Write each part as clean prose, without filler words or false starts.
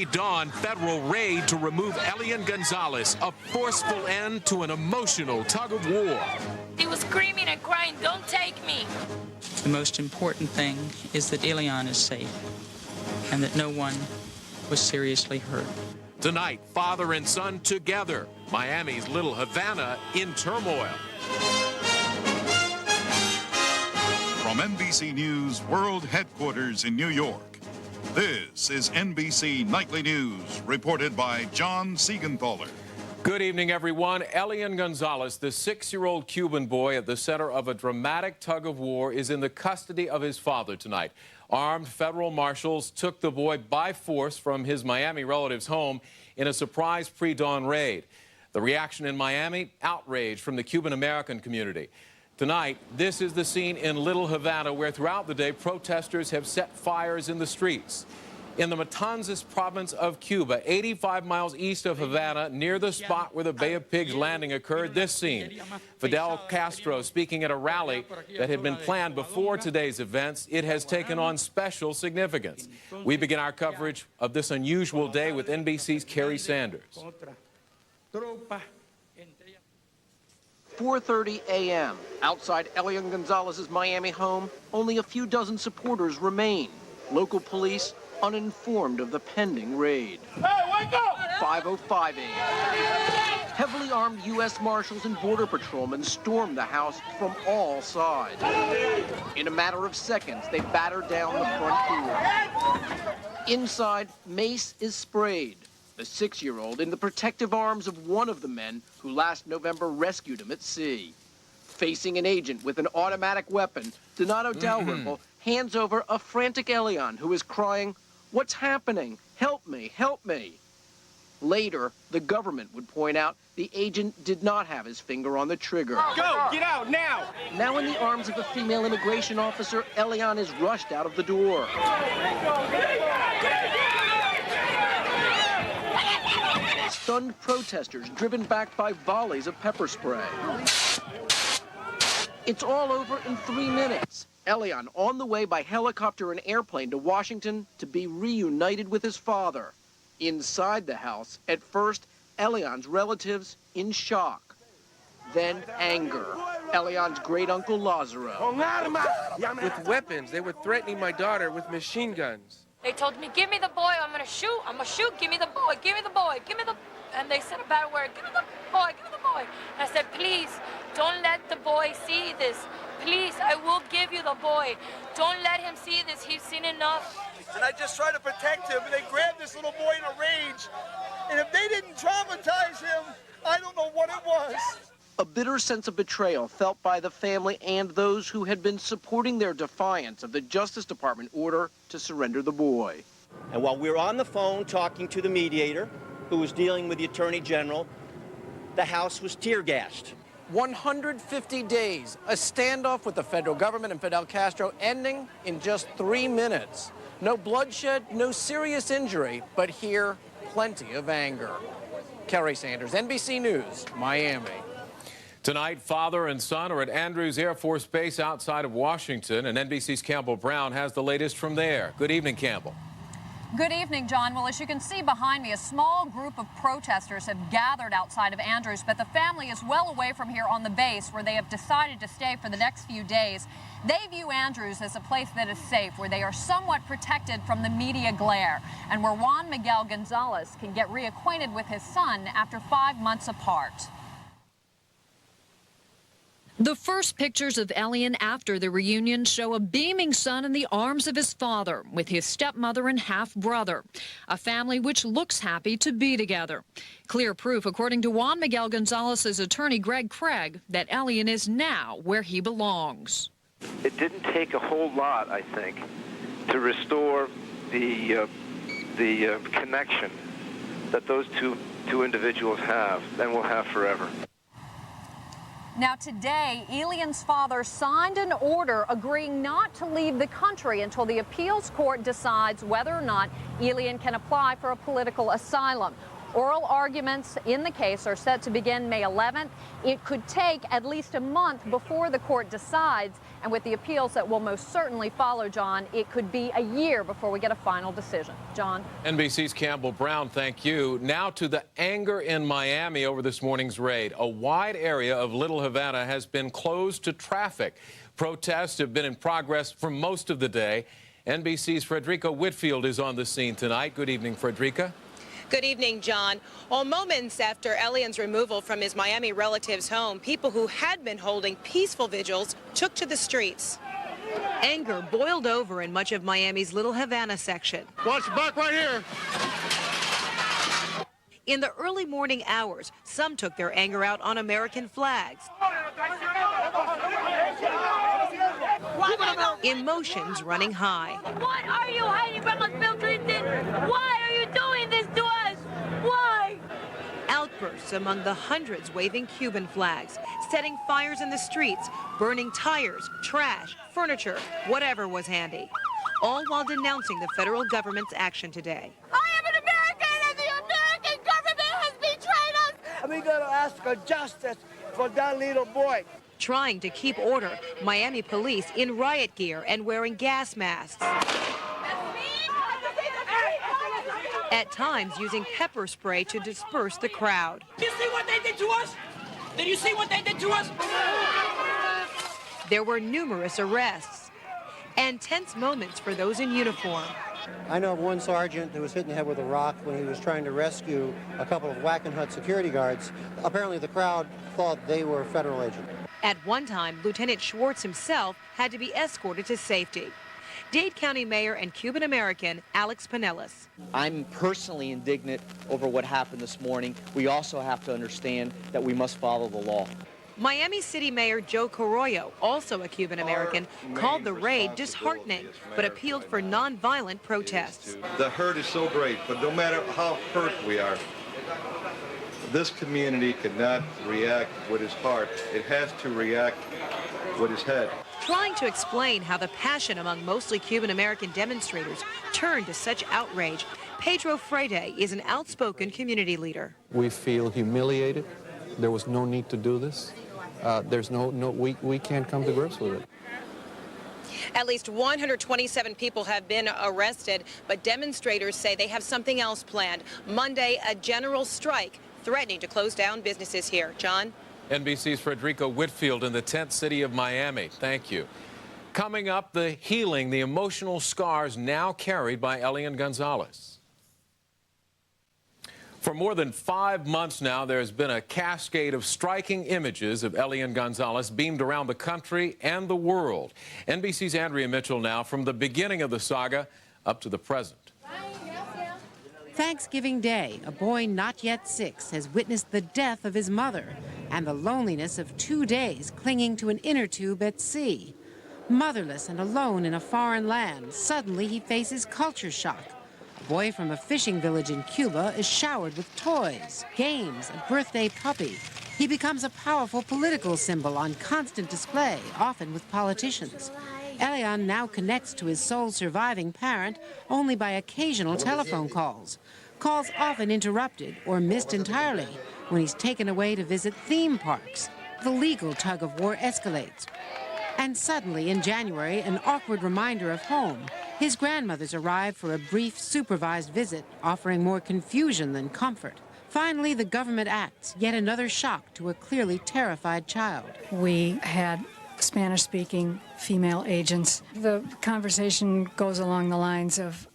pre-dawn federal raid to remove Elian Gonzalez, a forceful end to an emotional tug-of-war. He was screaming and crying, "Don't take me." The most important thing is that Elian is safe and that no one was seriously hurt. Tonight, father and son together. Miami's Little Havana in turmoil. From NBC News World Headquarters in New York, this is NBC Nightly News, reported by John Seigenthaler. Good evening, everyone. Elian Gonzalez, the 6-year-old Cuban boy at the center of a dramatic tug-of-war, is in the custody of his father tonight. Armed federal marshals took the boy by force from his Miami relative's home in a surprise pre-dawn raid. The reaction in Miami, outrage from the Cuban-American community. Tonight, this is the scene in Little Havana where throughout the day protesters have set fires in the streets. In the Matanzas province of Cuba, 85 miles east of Havana, near the spot where the Bay of Pigs landing occurred, this scene. Fidel Castro speaking at a rally that had been planned before today's events. It has taken on special significance. We begin our coverage of this unusual day with NBC's Kerry Sanders. 4:30 a.m. Outside Elian Gonzalez's Miami home, only a few dozen supporters remain. Local police uninformed of the pending raid. Hey, wake up! 5:05 a.m. Heavily armed U.S. Marshals and Border Patrolmen stormed the house from all sides. In a matter of seconds, they battered down the front door. Inside, mace is sprayed. The 6-year-old in the protective arms of one of the men who last November rescued him at sea. Facing an agent with an automatic weapon, Donato Dalrymple hands over a frantic Elian who is crying, "What's happening? Help me, help me." Later, the government would point out the agent did not have his finger on the trigger. Go, get out now! Now in the arms of a female immigration officer, Elian is rushed out of the door. Stunned protesters driven back by volleys of pepper spray. It's all over in 3 minutes. Elian on the way by helicopter and airplane to Washington to be reunited with his father. Inside the house, at first, Elian's relatives in shock. Then anger. Elian's great-uncle Lazaro. With weapons, they were threatening my daughter with machine guns. They told me, "Give me the boy, I'm gonna shoot, give me the boy, give me the boy, give me the..." And they said a bad word, "Give me the boy, give me the boy." And I said, "Please, don't let the boy see this. Please, I will give you the boy. Don't let him see this, he's seen enough." And I just tried to protect him, and they grabbed this little boy in a rage. And if they didn't traumatize him, I don't know what it was. A bitter sense of betrayal felt by the family and those who had been supporting their defiance of the Justice Department order to surrender the boy. And while we were on the phone talking to the mediator, who was dealing with the Attorney General, the house was tear-gassed. 150 days, a standoff with the federal government and Fidel Castro ending in just 3 minutes. No bloodshed, no serious injury, but here, plenty of anger. Kerry Sanders, NBC News, Miami. Tonight, father and son are at Andrews Air Force Base outside of Washington, and NBC's Campbell Brown has the latest from there. Good evening, Campbell. Good evening, John. Well, as you can see behind me, a small group of protesters have gathered outside of Andrews, but the family is well away from here on the base where they have decided to stay for the next few days. They view Andrews as a place that is safe, where they are somewhat protected from the media glare, and where Juan Miguel Gonzalez can get reacquainted with his son after 5 months apart. The first pictures of Elian after the reunion show a beaming son in the arms of his father with his stepmother and half-brother, a family which looks happy to be together. Clear proof, according to Juan Miguel Gonzalez's attorney Greg Craig, that Elian is now where he belongs. It didn't take a whole lot, I think, to restore the connection that those two individuals have and will have forever. Now today, Elian's father signed an order agreeing not to leave the country until the appeals court decides whether or not Elian can apply for a political asylum. Oral arguments in the case are set to begin May 11th. It could take at least a month before the court decides, and with the appeals that will most certainly follow, John, it could be a year before we get a final decision. John? NBC's Campbell Brown, thank you. Now to the anger in Miami over this morning's raid. A wide area of Little Havana has been closed to traffic. Protests have been in progress for most of the day. NBC's Frederica Whitfield is on the scene tonight. Good evening, Frederica. Good evening, John. Well, moments after Elian's removal from his Miami relative's home, people who had been holding peaceful vigils took to the streets. Anger boiled over in much of Miami's Little Havana section. Watch back right here. In the early morning hours, some took their anger out on American flags. Emotions running high. What are you hiding from us, Bill Clinton? Why are you doing this to us? Why? Outbursts among the hundreds waving Cuban flags, setting fires in the streets, burning tires, trash, furniture, whatever was handy. All while denouncing the federal government's action today. I am an American and the American government has betrayed us. We gotta ask for justice for that little boy. Trying to keep order, Miami police in riot gear and wearing gas masks. At times using pepper spray to disperse the crowd. Did you see what they did to us? Did you see what they did to us? There were numerous arrests and tense moments for those in uniform. I know of one sergeant who was hit in the head with a rock when he was trying to rescue a couple of Wackenhut security guards. Apparently the crowd thought they were federal agents. At one time, Lieutenant Schwartz himself had to be escorted to safety. Dade County Mayor and Cuban-American Alex Pinellas. I'm personally indignant over what happened this morning. We also have to understand that we must follow the law. Miami City Mayor Joe Carollo, also a Cuban-American, called the raid disheartening, but appealed for nonviolent protests. The hurt is so great, but no matter how hurt we are, this community cannot react with his heart. It has to react with his head. Trying to explain how the passion among mostly Cuban-American demonstrators turned to such outrage, Pedro Freire is an outspoken community leader. We feel humiliated. There was no need to do this. We can't come to grips with it. At least 127 people have been arrested, but demonstrators say they have something else planned. Monday, a general strike threatening to close down businesses here. John? NBC's Frederica Whitfield in the tent city of Miami. Thank you. Coming up, the healing, the emotional scars now carried by Elian Gonzalez. For more than 5 months now, there's been a cascade of striking images of Elian Gonzalez beamed around the country and the world. NBC's Andrea Mitchell now from the beginning of the saga up to the present. Thanksgiving Day, a boy not yet 6 has witnessed the death of his mother and the loneliness of 2 days clinging to an inner tube at sea. Motherless and alone in a foreign land, suddenly he faces culture shock. A boy from a fishing village in Cuba is showered with toys, games, a birthday puppy. He becomes a powerful political symbol on constant display, often with politicians. Elian now connects to his sole surviving parent only by occasional telephone calls. Calls often interrupted or missed entirely when he's taken away to visit theme parks. The legal tug-of-war escalates. And suddenly, in January, an awkward reminder of home. His grandmothers arrive for a brief supervised visit, offering more confusion than comfort. Finally, the government acts, yet another shock to a clearly terrified child. We had Spanish-speaking female agents. The conversation goes along the lines of,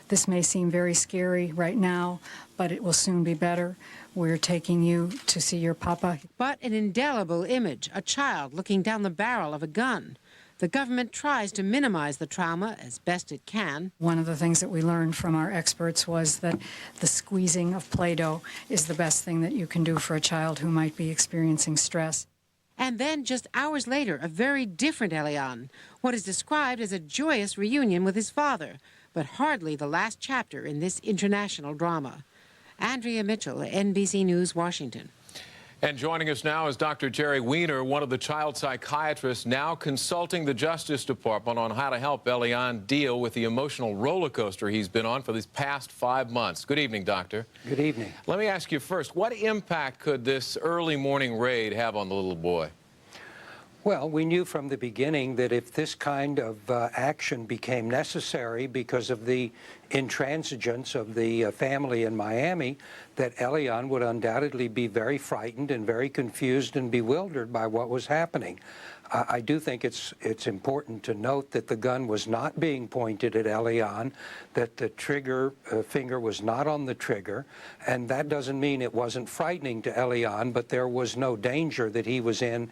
this may seem very scary right now, but it will soon be better. We're taking you to see your papa. But an indelible image, a child looking down the barrel of a gun. The government tries to minimize the trauma as best it can. One of the things that we learned from our experts was that the squeezing of Play-Doh is the best thing that you can do for a child who might be experiencing stress. And then, just hours later, a very different Elian, what is described as a joyous reunion with his father, but hardly the last chapter in this international drama. Andrea Mitchell, NBC News, Washington. And joining us now is Dr. Jerry Weiner, one of the child psychiatrists now consulting the Justice Department on how to help Elian deal with the emotional roller coaster he's been on for these past 5 months. Good evening, Doctor. Good evening. Let me ask you first, what impact could this early morning raid have on the little boy? Well, we knew from the beginning that if this kind of action became necessary because of the intransigence of the family in Miami, that Elian would undoubtedly be very frightened and very confused and bewildered by what was happening. I do think it's important to note that the gun was not being pointed at Elian, that the trigger finger was not on the trigger, and that doesn't mean it wasn't frightening to Elian, but there was no danger that he was in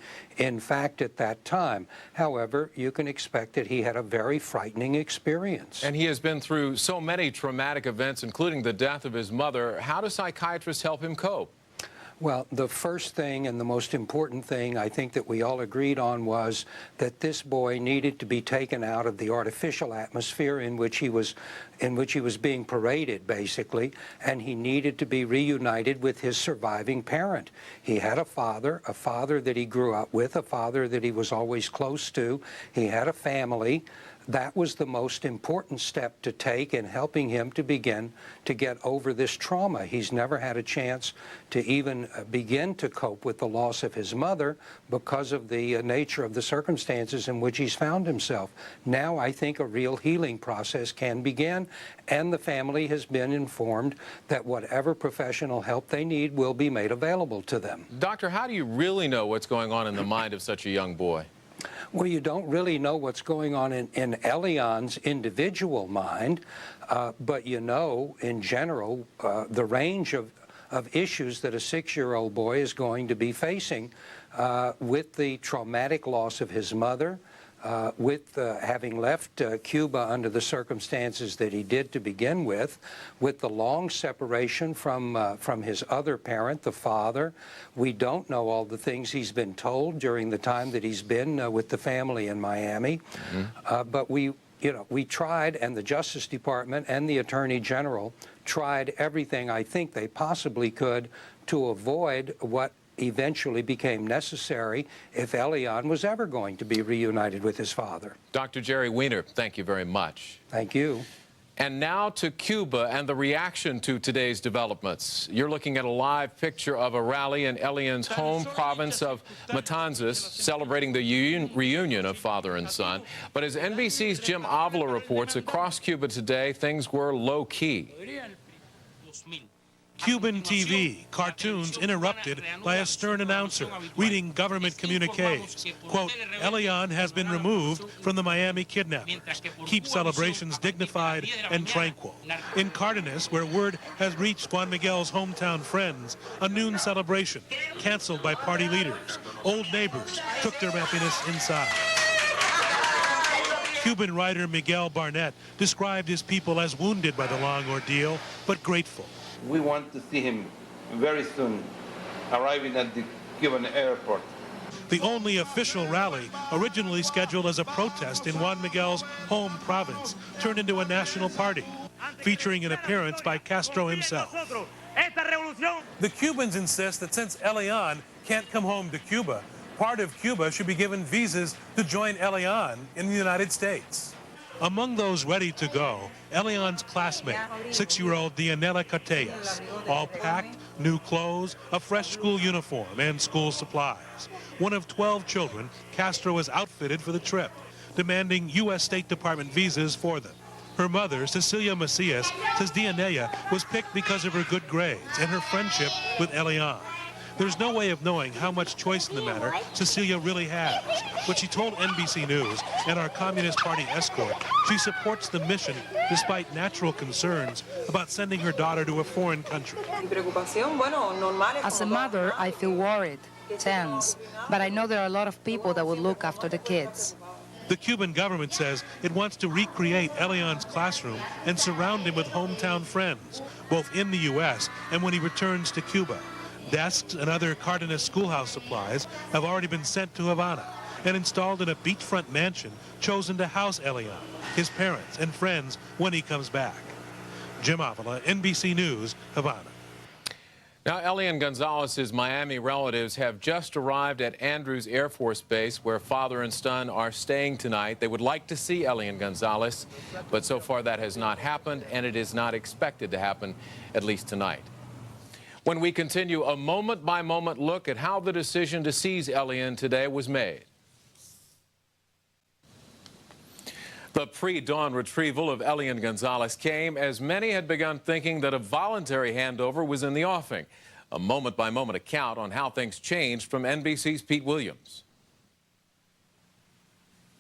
fact, at that time. However, you can expect that he had a very frightening experience. And he has been through so many traumatic events, including the death of his mother. How do psychiatrists help him cope? Well, the first thing and the most important thing I think that we all agreed on was that this boy needed to be taken out of the artificial atmosphere in which he was being paraded, basically, and he needed to be reunited with his surviving parent. He had a father that he grew up with, a father that he was always close to. He had a family. That was the most important step to take in helping him to begin to get over this trauma. He's never had a chance to even begin to cope with the loss of his mother because of the nature of the circumstances in which he's found himself. Now I think a real healing process can begin, and the family has been informed that whatever professional help they need will be made available to them. Doctor, how do you really know what's going on in the mind of such a young boy? Well, you don't really know what's going on in Elian's individual mind, but you know, in general, the range of issues that a 6-year-old boy is going to be facing with the traumatic loss of his mother, with having left Cuba under the circumstances that he did to begin with the long separation from his other parent, the father. We don't know all the things he's been told during the time that he's been with the family in Miami. But we tried, and the Justice Department and the Attorney General tried everything I think they possibly could to avoid what eventually became necessary if Elian was ever going to be reunited with his father. Dr. Jerry Weiner, thank you very much. Thank you. And now to Cuba and the reaction to today's developments. You're looking at a live picture of a rally in Elian's home province of Matanzas, celebrating the reunion of father and son. But as NBC's Jim Avila reports, across Cuba today, things were low-key. Cuban TV, cartoons interrupted by a stern announcer reading government communiques. Quote, Elian has been removed from the Miami kidnappers. Keep celebrations dignified and tranquil. In Cardenas, where word has reached Juan Miguel's hometown friends, a noon celebration canceled by party leaders. Old neighbors took their happiness inside. Cuban writer Miguel Barnett described his people as wounded by the long ordeal, but grateful. We want to see him very soon arriving at the Cuban airport. The only official rally, originally scheduled as a protest in Juan Miguel's home province, turned into a national party, featuring an appearance by Castro himself. The Cubans insist that since Elian can't come home to Cuba, part of Cuba should be given visas to join Elian in the United States. Among those ready to go, Elian's classmate, 6-year-old Dianela Catelles, all packed, new clothes, a fresh school uniform, and school supplies. One of 12 children, Castro was outfitted for the trip, demanding U.S. State Department visas for them. Her mother, Cecilia Macias, says Dianela was picked because of her good grades and her friendship with Elian. There's no way of knowing how much choice in the matter Cecilia really has, but she told NBC News and our Communist Party escort she supports the mission despite natural concerns about sending her daughter to a foreign country. As a mother, I feel worried, tense, but I know there are a lot of people that will look after the kids. The Cuban government says it wants to recreate Elian's classroom and surround him with hometown friends, both in the U.S. and when he returns to Cuba. Desks and other Cardenas schoolhouse supplies have already been sent to Havana and installed in a beachfront mansion chosen to house Elian, his parents, and friends when he comes back. Jim Avila, NBC News, Havana. Now, Elian Gonzalez's Miami relatives have just arrived at Andrews Air Force Base, where father and son are staying tonight. They would like to see Elian Gonzalez, but so far that has not happened, and it is not expected to happen, at least tonight. When we continue, a moment-by-moment look at how the decision to seize Elian today was made. The pre-dawn retrieval of Elian Gonzalez came as many had begun thinking that a voluntary handover was in the offing. A moment-by-moment account on how things changed from NBC's Pete Williams.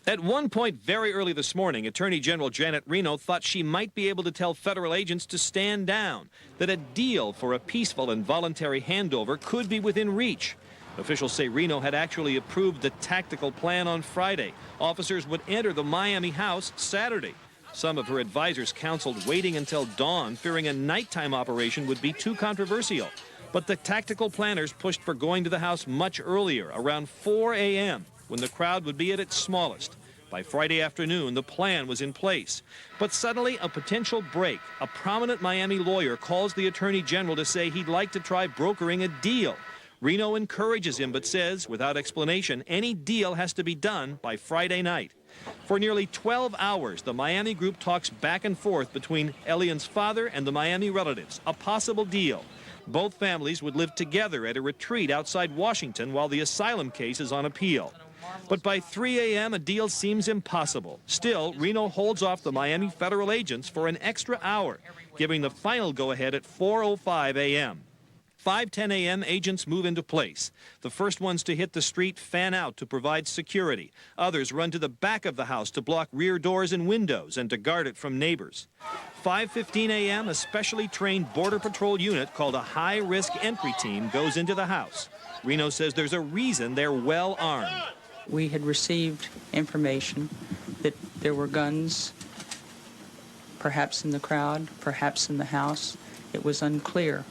At one point very early this morning, Attorney General Janet Reno thought she might be able to tell federal agents to stand down, that a deal for a peaceful and voluntary handover could be within reach. Officials say Reno had actually approved the tactical plan on Friday. Officers would enter the Miami house Saturday. Some of her advisors counseled waiting until dawn, fearing a nighttime operation would be too controversial. But the tactical planners pushed for going to the house much earlier, around 4 a.m., when the crowd would be at its smallest. By Friday afternoon, the plan was in place. But suddenly, a potential break. A prominent Miami lawyer calls the Attorney General to say he'd like to try brokering a deal. Reno encourages him, but says, without explanation, any deal has to be done by Friday night. For nearly 12 hours, the Miami group talks back and forth between Elian's father and the Miami relatives, a possible deal. Both families would live together at a retreat outside Washington while the asylum case is on appeal. But by 3 a.m., a deal seems impossible. Still, Reno holds off the Miami federal agents for an extra hour, giving the final go-ahead at 4:05 a.m. 5:10 a.m., agents move into place. The first ones to hit the street fan out to provide security. Others run to the back of the house to block rear doors and windows and to guard it from neighbors. 5:15 a.m., a specially trained Border Patrol unit called a high-risk entry team goes into the house. Reno says there's a reason they're well armed. We had received information that there were guns, perhaps in the crowd, perhaps in the house. It was unclear,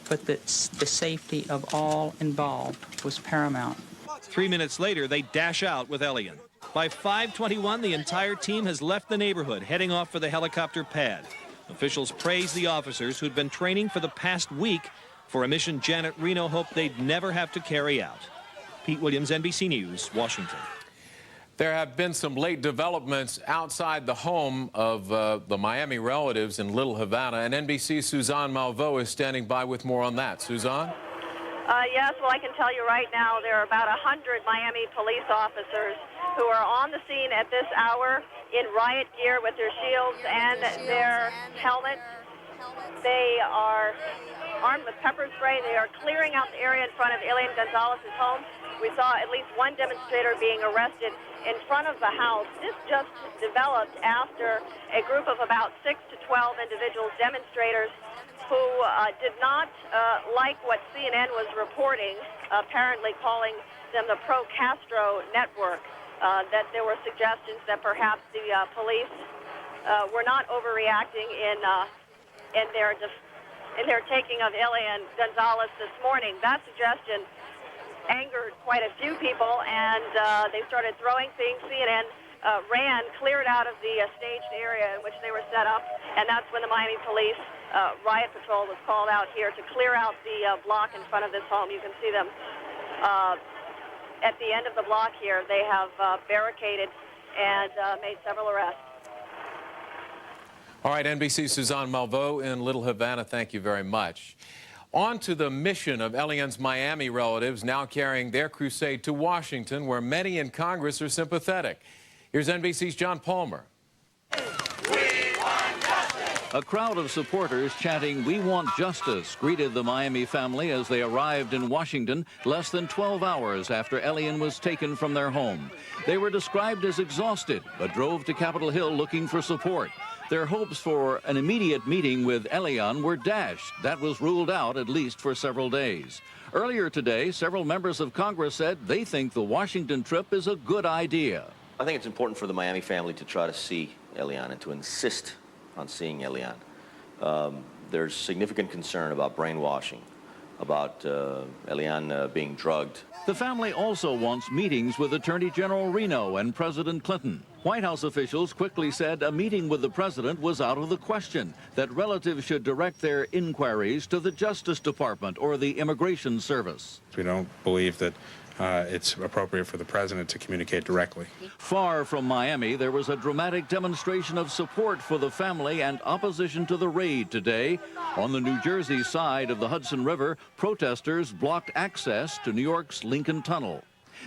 but that the safety of all involved was paramount. 3 minutes later, they dash out with Elian. By 5:21, the entire team has left the neighborhood, heading off for the helicopter pad. Officials praise the officers who'd been training for the past week for a mission Janet Reno hoped they'd never have to carry out. Pete Williams, NBC News, Washington. There have been some late developments outside the home of the Miami relatives in Little Havana, and NBC's Suzanne Malveaux is standing by with more on that. Suzanne? Yes, well, I can tell you right now there are about 100 Miami police officers who are on the scene at this hour in riot gear with their shields and their helmets. They are armed with pepper spray. They are clearing out the area in front of Elian Gonzalez's home. We saw at least one demonstrator being arrested in front of the house. This just developed after a group of about 6 to 12 individuals, demonstrators, who did not like what CNN was reporting, apparently calling them the pro-Castro network, that there were suggestions that perhaps the police were not overreacting in their taking of Elian Gonzalez this morning. That suggestion angered quite a few people, and they started throwing things. CNN cleared out of the staged area in which they were set up, and that's when the Miami police riot patrol was called out here to clear out the block in front of this home. You can see them at the end of the block here. They have barricaded and made several arrests. All right, NBC's Suzanne Malveaux in Little Havana, thank you very much. On to the mission of Elian's Miami relatives, now carrying their crusade to Washington, where many in Congress are sympathetic. Here's NBC's John Palmer. A crowd of supporters chanting, "We want justice," greeted the Miami family as they arrived in Washington less than 12 hours after Elian was taken from their home. They were described as exhausted, but drove to Capitol Hill looking for support. Their hopes for an immediate meeting with Elian were dashed. That was ruled out, at least for several days. Earlier today, several members of Congress said they think the Washington trip is a good idea. I think it's important for the Miami family to try to see Elian and to insist on seeing Elian. There's significant concern about brainwashing about Elian being drugged. The family also wants meetings with Attorney General Reno and President Clinton. White House officials quickly said a meeting with the president was out of the question, that relatives should direct their inquiries to the Justice Department or the Immigration Service. We don't believe that it's appropriate for the president to communicate directly. Far from Miami, there was a dramatic demonstration of support for the family and opposition to the raid today. On the New Jersey side of the Hudson River, protesters blocked access to New York's Lincoln Tunnel.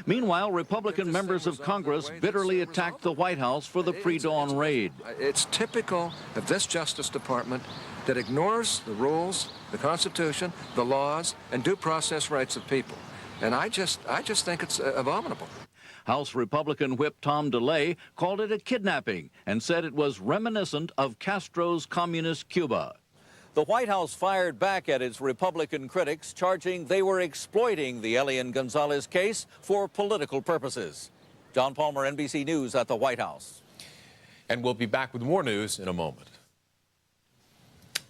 Meanwhile, Republican members of Congress bitterly attacked the White House for the pre-dawn raid. It's typical of this Justice Department that ignores the rules, the Constitution, the laws, and due process rights of people. And I just think it's abominable. House Republican Whip Tom DeLay called it a kidnapping and said it was reminiscent of Castro's communist Cuba. The White House fired back at its Republican critics, charging they were exploiting the Elian Gonzalez case for political purposes. John Palmer, NBC News at the White House. And we'll be back with more news in a moment.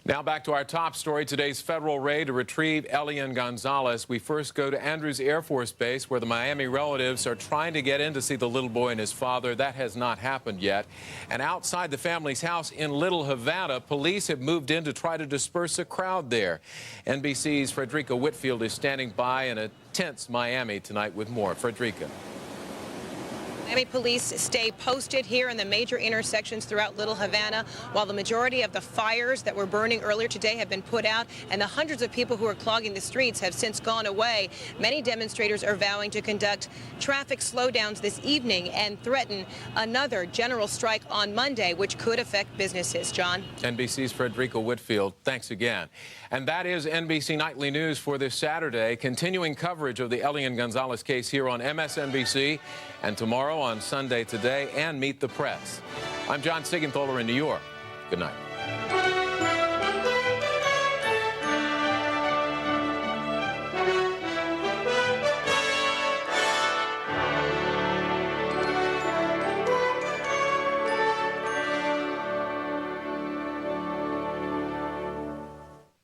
Now back to our top story, today's federal raid to retrieve Elian Gonzalez. We first go to Andrews Air Force Base, where the Miami relatives are trying to get in to see the little boy and his father. That has not happened yet. And outside the family's house in Little Havana, police have moved in to try to disperse a crowd there. NBC's Frederica Whitfield is standing by in a tense Miami tonight with more. Frederica. Miami police stay posted here in the major intersections throughout Little Havana, while the majority of the fires that were burning earlier today have been put out, and the hundreds of people who are clogging the streets have since gone away. Many demonstrators are vowing to conduct traffic slowdowns this evening and threaten another general strike on Monday, which could affect businesses. John? NBC's Frederica Whitfield, thanks again. And that is NBC Nightly News for this Saturday. Continuing coverage of the Elian Gonzalez case here on MSNBC, and tomorrow on Sunday Today and Meet the Press. I'm John Seigenthaler in New York. Good night.